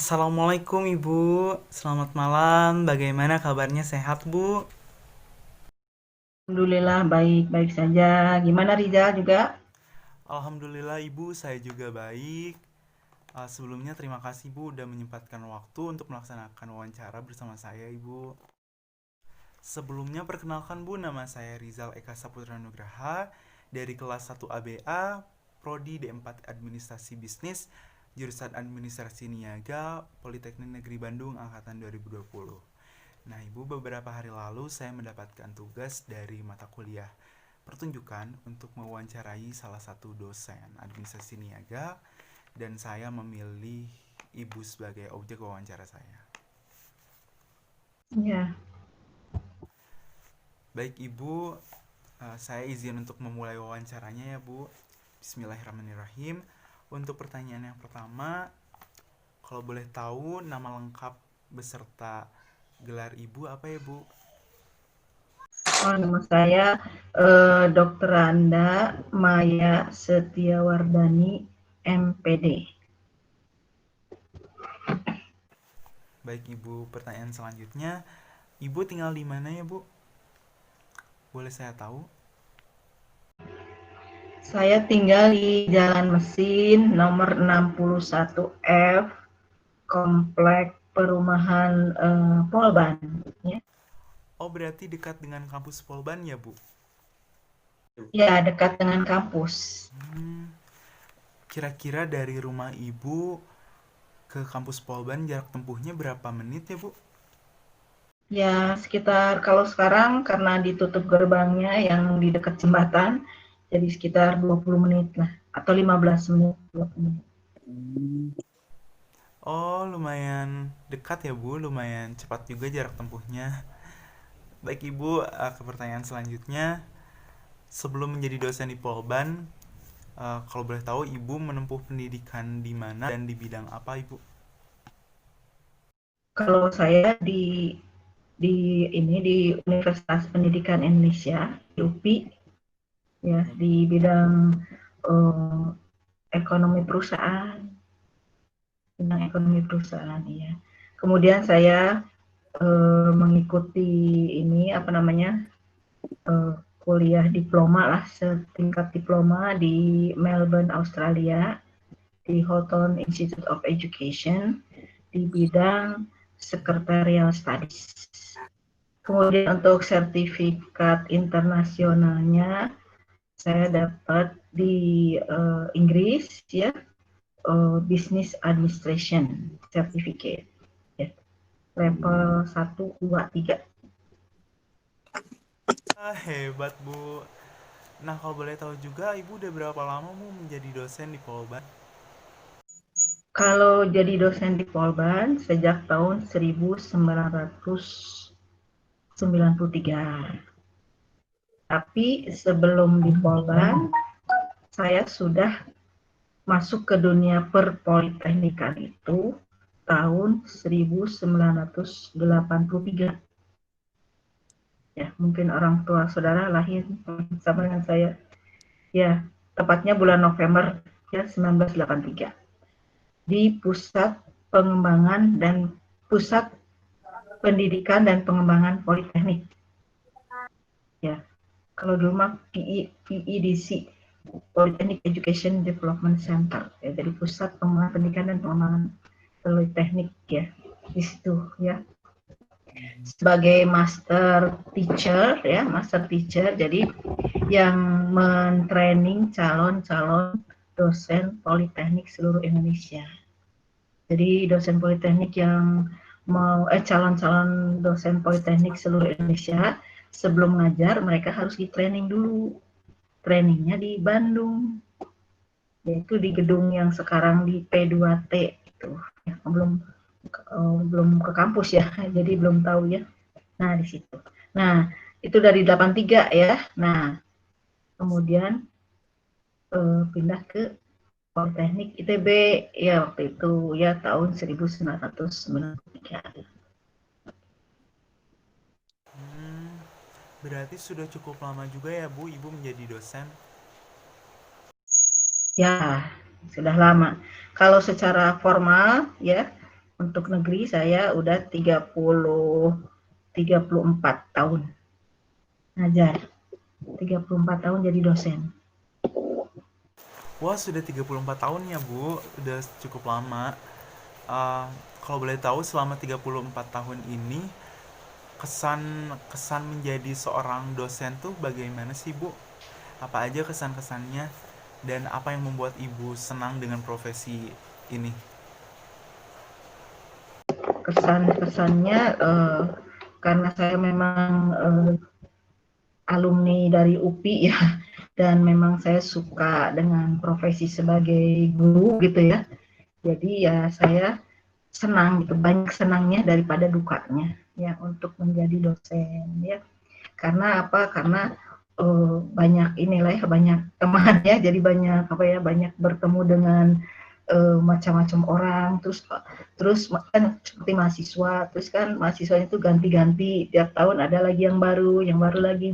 Assalamualaikum Ibu, selamat malam. Bagaimana kabarnya, sehat Bu? Alhamdulillah baik-baik saja. Gimana Rizal juga? Alhamdulillah Ibu, saya juga baik. Sebelumnya terima kasih Bu udah menyempatkan waktu untuk melaksanakan wawancara bersama saya Ibu. Sebelumnya perkenalkan Bu, nama saya Rizal Eka Saputra Nugraha dari kelas 1 ABA, Prodi D4 Administrasi Bisnis, jurusan Administrasi Niaga, Politeknik Negeri Bandung angkatan 2020. Nah, Ibu, beberapa hari lalu saya mendapatkan tugas dari mata kuliah pertunjukan untuk mewawancarai salah satu dosen administrasi niaga dan saya memilih Ibu sebagai objek wawancara saya. Ya, Baik Ibu, saya izin untuk memulai wawancaranya ya Bu. Bismillahirrahmanirrahim. Untuk pertanyaan yang pertama, kalau boleh tahu nama lengkap beserta gelar Ibu apa ya Bu? nama saya Dr. Anda Maya Setiawardani, MPD. Baik Ibu, pertanyaan selanjutnya, Ibu tinggal di mana ya Bu? Boleh saya tahu? Saya tinggal di Jalan Mesin nomor 61F, Komplek Perumahan Polban. Ya, Oh, berarti dekat dengan kampus Polban ya, Bu? ya, dekat dengan kampus. Hmm, kira-kira dari rumah Ibu ke kampus Polban jarak tempuhnya berapa menit ya, Bu? Ya, sekitar kalau sekarang karena ditutup gerbangnya yang di dekat jembatan, jadi sekitar 20 menit lah atau 15 menit, 20 menit. Oh, lumayan dekat ya, Bu. Lumayan cepat juga jarak tempuhnya. Baik, Ibu, ke pertanyaan selanjutnya. Sebelum menjadi dosen di Polban, kalau boleh tahu Ibu menempuh pendidikan di mana dan di bidang apa, Ibu? Kalau saya di Universitas Pendidikan Indonesia, di UPI, ya, di bidang eh, ekonomi perusahaan, bidang ekonomi perusahaan, ya. Kemudian saya mengikuti ini apa namanya eh, kuliah diploma lah, setingkat diploma di Melbourne, Australia, di Houghton Institute of Education di bidang Secretarial Studies. Kemudian untuk sertifikat internasionalnya saya dapat di Inggris, ya, Business Administration Certificate, ya, level 1, 2, 3. Hebat, Bu. Nah, kalau boleh tahu juga, Ibu udah berapa lama, Bu, menjadi dosen di Polban? Kalau jadi dosen di Polban sejak tahun 1993. Tapi sebelum di Polban, saya sudah masuk ke dunia perpoliteknikan itu tahun 1983. Ya, mungkin orang tua saudara lahir sama dengan saya. Ya, tepatnya bulan November ya 1983 di pusat pengembangan dan pusat pendidikan dan pengembangan politeknik. Ya, kalau dulu mah PEDC, Polytechnic Education Development Center, ya, jadi pusat pengembangan pendidikan dan pengembangan politeknik, ya, di situ, ya, sebagai master teacher, jadi yang mentraining calon-calon dosen politeknik seluruh Indonesia. Jadi dosen politeknik yang mau calon-calon dosen politeknik seluruh Indonesia sebelum ngajar mereka harus di training dulu. Trainingnya di Bandung, yaitu di gedung yang sekarang di P2T itu. Ya, belum ke kampus ya, jadi belum tahu ya. Nah, di situ. Nah, itu dari 83 ya. Nah, kemudian pindah ke Politeknik ITB ya waktu itu ya tahun 1993. Hmm, berarti sudah cukup lama juga ya, Bu, Ibu menjadi dosen? Ya, sudah lama. Kalau secara formal ya Untuk negeri saya udah 34 tahun ngajar, 34 tahun jadi dosen. Wah, sudah 34 tahun ya, Bu. Udah cukup lama. Eh, Kalau boleh tahu selama 34 tahun ini kesan kesan menjadi seorang dosen tuh bagaimana sih, Bu? Apa aja kesan-kesannya dan apa yang membuat Ibu senang dengan profesi ini? Kesan-kesannya karena saya memang alumni dari UPI ya, dan memang saya suka dengan profesi sebagai guru gitu ya. Jadi ya saya senang gitu, banyak senangnya daripada dukanya ya untuk menjadi dosen ya. Karena apa? Karena banyak inilah ya, banyak teman ya, jadi banyak apa ya, banyak bertemu dengan macam-macam orang, terus terus kan seperti mahasiswa, terus kan mahasiswanya itu ganti-ganti tiap tahun, ada lagi yang baru lagi,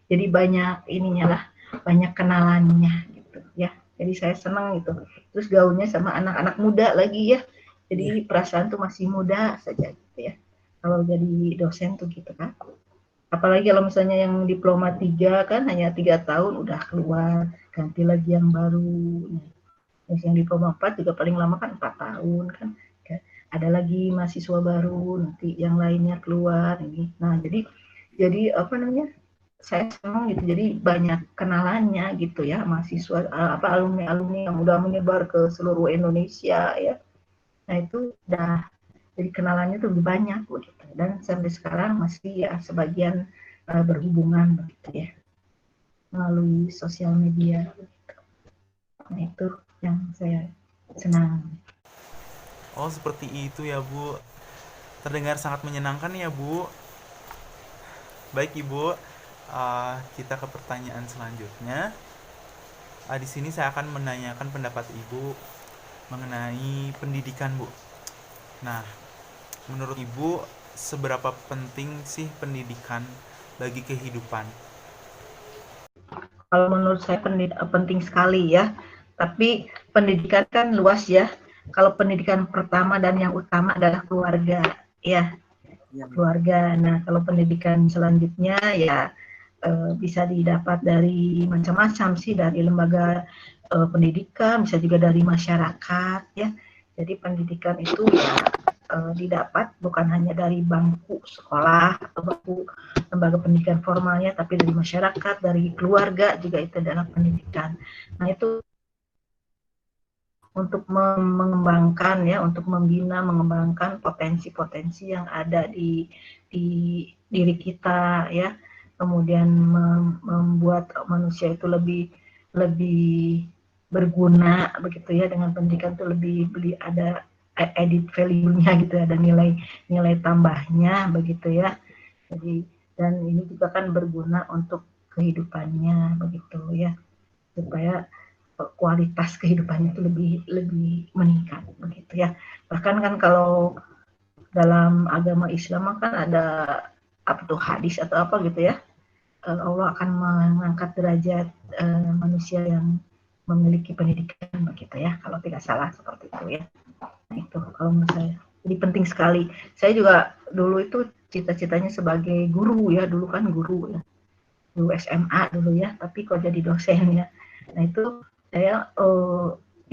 jadi banyak ininya lah, banyak kenalannya gitu ya. Jadi saya senang gitu, terus gaulnya sama anak-anak muda lagi ya, Iya. jadi perasaan tuh masih muda saja gitu ya kalau jadi dosen tuh gitu kan. Apalagi kalau misalnya yang diploma 3 kan hanya 3 tahun udah keluar, ganti lagi yang baru. Nah, yang diploma 4 juga paling lama kan 4 tahun kan. Ada lagi mahasiswa baru, nanti yang lainnya keluar ini. Nah, jadi apa namanya? Saya senang gitu. Jadi banyak kenalannya gitu ya, mahasiswa apa alumni-alumni yang udah menyebar ke seluruh Indonesia ya. Nah, itu udah jadi kenalannya tuh lebih banyak begitu, dan sampai sekarang masih ya sebagian berhubungan begitu ya melalui sosial media. Nah itu yang saya senang. Oh, seperti itu ya, Bu. Terdengar sangat menyenangkan ya, Bu. Baik, Ibu. Kita ke pertanyaan selanjutnya. Di sini saya akan menanyakan pendapat Ibu mengenai pendidikan, Bu. Nah, menurut Ibu, seberapa penting sih pendidikan bagi kehidupan? Kalau menurut saya penting sekali ya, tapi pendidikan kan luas ya. Kalau pendidikan pertama dan yang utama adalah keluarga ya, Iya, Bu. keluarga. Nah kalau pendidikan selanjutnya ya bisa didapat dari macam-macam sih, dari lembaga pendidikan, bisa juga dari masyarakat ya. Jadi pendidikan itu ya didapat bukan hanya dari bangku sekolah atau bangku lembaga pendidikan formalnya, tapi dari masyarakat, dari keluarga juga itu adalah pendidikan. Nah itu untuk mengembangkan ya, untuk membina, mengembangkan potensi-potensi yang ada di diri kita ya, kemudian membuat manusia itu lebih lebih berguna begitu ya, dengan pendidikan itu lebih ada added value-nya gitu, ada nilai nilai tambahnya begitu ya. Jadi dan ini juga kan berguna untuk kehidupannya begitu ya, supaya kualitas kehidupannya itu lebih lebih meningkat begitu ya. Bahkan kan kalau dalam agama Islam kan ada apa tuh hadis atau apa gitu ya, Allah akan mengangkat derajat manusia yang memiliki pendidikan begitu ya, kalau tidak salah seperti itu ya. Nah itu kalau menurut saya jadi penting sekali. Saya juga dulu itu cita-citanya sebagai guru ya, dulu kan guru ya, guru SMA dulu ya, tapi kok jadi dosen ya. Nah itu saya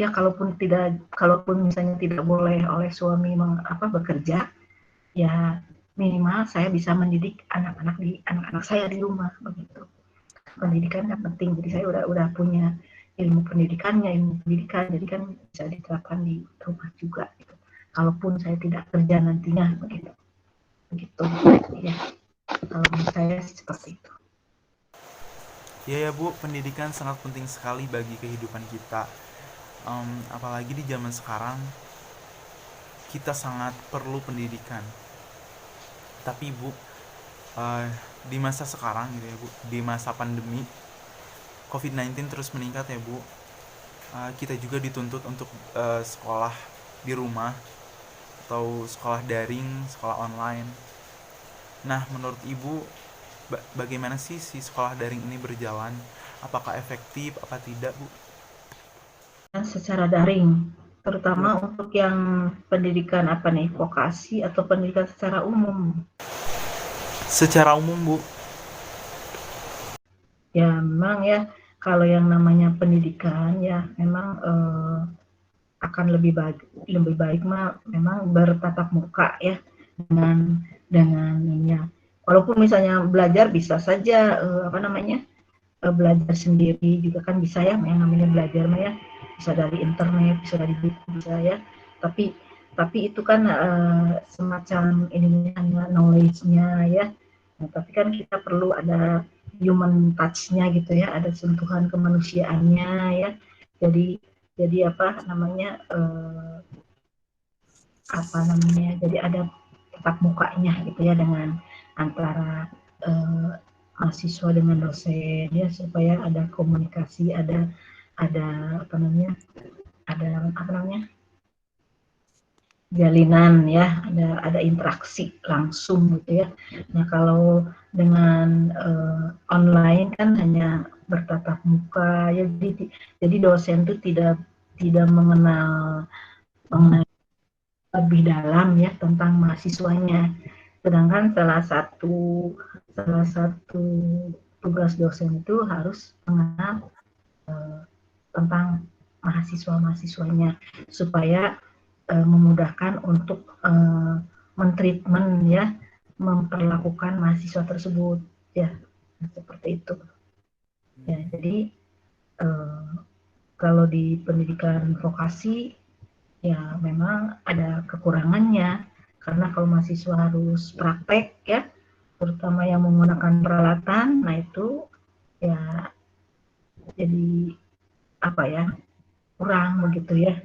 ya kalaupun misalnya tidak boleh oleh suami bekerja, ya minimal saya bisa mendidik anak-anak saya di rumah begitu. Pendidikan kan penting, jadi saya udah punya ilmu pendidikan, jadi kan bisa diterapkan di rumah juga gitu. Kalaupun saya tidak kerja nantinya begitu. Begitu ya. Kalau menurut saya seperti itu. Ya ya, Bu, pendidikan sangat penting sekali bagi kehidupan kita. Apalagi di zaman sekarang, kita sangat perlu pendidikan. Tapi, Bu, eh, di masa sekarang gitu ya, Bu, di masa pandemi COVID-19 terus meningkat ya, Bu. Kita juga dituntut untuk sekolah di rumah atau sekolah daring, sekolah online. Nah, menurut Ibu, bagaimana sih si sekolah daring ini berjalan? Apakah efektif, apa tidak, Bu? Secara daring. terutama untuk yang pendidikan apa nih, vokasi atau pendidikan secara umum? Secara umum, Bu. Ya memang ya, kalau yang namanya pendidikan ya memang akan lebih baik mah memang bertatap muka ya, dengan walaupun misalnya belajar bisa saja apa namanya, belajar sendiri juga kan bisa ya, yang namanya belajar mah ya bisa dari internet, bisa dari buku, bisa ya, tapi itu kan semacam ininya hanya knowledge-nya ya. Nah, tapi kan kita perlu ada human touch-nya gitu ya, ada sentuhan kemanusiaannya ya. Jadi apa namanya, jadi ada tatap mukanya gitu ya, dengan antara eh, mahasiswa dengan dosen ya, supaya ada komunikasi, ada apa namanya, jalinan ya, ada interaksi langsung gitu ya. Nah kalau dengan online kan hanya bertatap muka ya, jadi dosen itu tidak mengenal lebih dalam ya tentang mahasiswanya. Sedangkan salah satu tugas dosen itu harus mengenal tentang mahasiswa-mahasiswanya, supaya memudahkan untuk mentreatment ya, memperlakukan mahasiswa tersebut ya, seperti itu ya. Jadi eh, kalau di pendidikan vokasi ya memang ada kekurangannya, karena kalau mahasiswa harus praktek ya, terutama yang menggunakan peralatan, nah itu ya jadi apa ya, kurang begitu ya.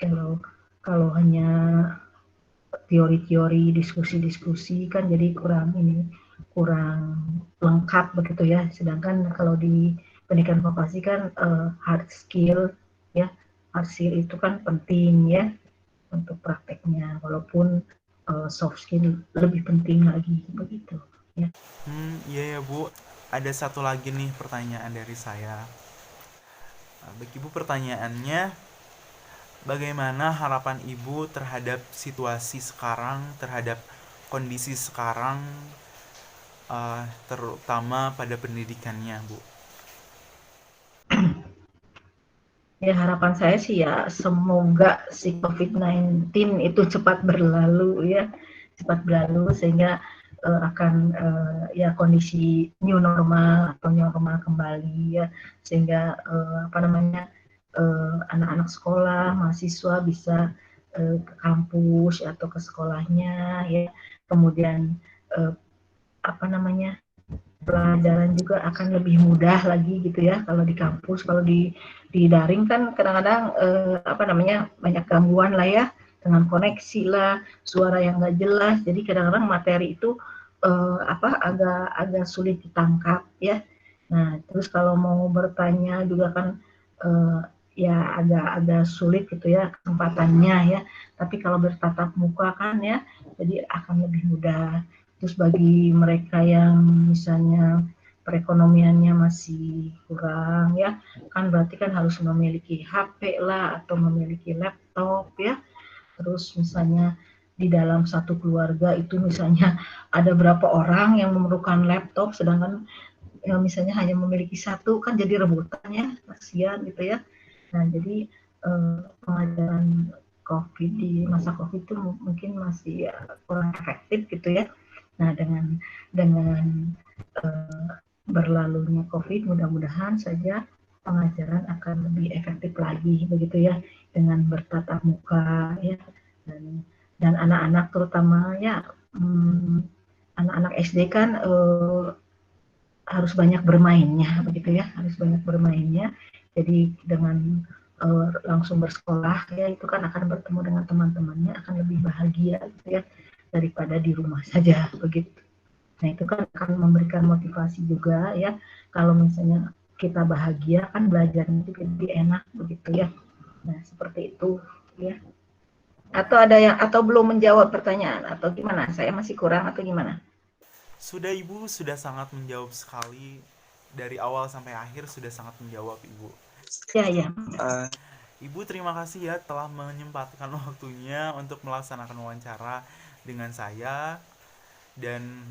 Kalau kalau hanya teori-teori, diskusi-diskusi kan jadi kurang lengkap begitu ya. Sedangkan kalau di pendidikan vokasi kan hard skill ya, hard skill itu kan penting ya untuk prakteknya, walaupun soft skill lebih penting lagi begitu ya. Iya ya, Bu. Ada satu lagi nih pertanyaan dari saya. Bagi Ibu pertanyaannya, bagaimana harapan Ibu terhadap situasi sekarang, terhadap kondisi sekarang, terutama pada pendidikannya, Bu? Ya harapan saya sih ya semoga si COVID-19 itu cepat berlalu ya, cepat berlalu sehingga akan ya kondisi new normal atau normal kembali ya, sehingga apa namanya, anak-anak sekolah, mahasiswa bisa ke kampus atau ke sekolahnya ya, kemudian eh, apa namanya, pelajaran juga akan lebih mudah lagi gitu ya kalau di kampus. Kalau di daring kan kadang-kadang apa namanya, banyak gangguan lah ya, dengan koneksi lah, suara yang nggak jelas, jadi kadang-kadang materi itu apa agak agak sulit ditangkap ya. Nah terus kalau mau bertanya juga kan eh, ya agak sulit gitu ya kesempatannya ya, tapi kalau bertatap muka kan ya jadi akan lebih mudah. Terus bagi mereka yang misalnya perekonomiannya masih kurang ya, kan berarti kan harus memiliki HP lah atau memiliki laptop ya. Terus misalnya di dalam satu keluarga itu misalnya ada berapa orang yang memerlukan laptop, sedangkan ya misalnya hanya memiliki satu, kan jadi rebutan ya, kasihan gitu ya. Nah jadi pengajaran COVID di masa COVID itu mungkin masih ya, kurang efektif gitu ya. Nah dengan berlalunya COVID, mudah-mudahan saja pengajaran akan lebih efektif lagi begitu ya, dengan bertatap muka ya, dan anak-anak terutama ya, anak-anak SD kan harus banyak bermainnya begitu ya, harus banyak bermainnya. Jadi dengan langsung bersekolah ya, itu kan akan bertemu dengan teman-temannya, akan lebih bahagia gitu ya, daripada di rumah saja begitu. Nah itu kan akan memberikan motivasi juga ya, kalau misalnya kita bahagia kan belajarnya juga lebih enak begitu ya. Nah seperti itu ya. Atau ada yang, atau belum menjawab pertanyaan atau gimana? Saya masih kurang atau gimana? Sudah, Ibu sudah sangat menjawab sekali, dari awal sampai akhir sudah sangat menjawab, Ibu. Ya ya. Ibu terima kasih ya telah menyempatkan waktunya untuk melaksanakan wawancara dengan saya, dan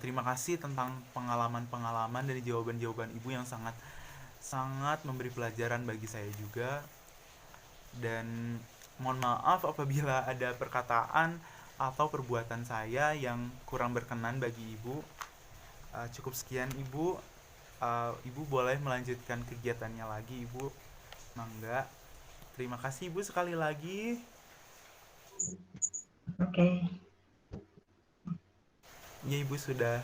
terima kasih tentang pengalaman-pengalaman dari jawaban-jawaban Ibu yang sangat sangat memberi pelajaran bagi saya juga. Dan mohon maaf apabila ada perkataan atau perbuatan saya yang kurang berkenan bagi Ibu. Cukup sekian Ibu. Ibu boleh melanjutkan kegiatannya lagi Ibu. Mangga. Terima kasih Ibu sekali lagi. Oke. Ya Ibu sudah.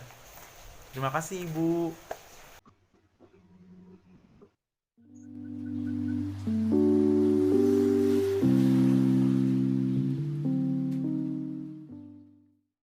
Terima kasih Ibu.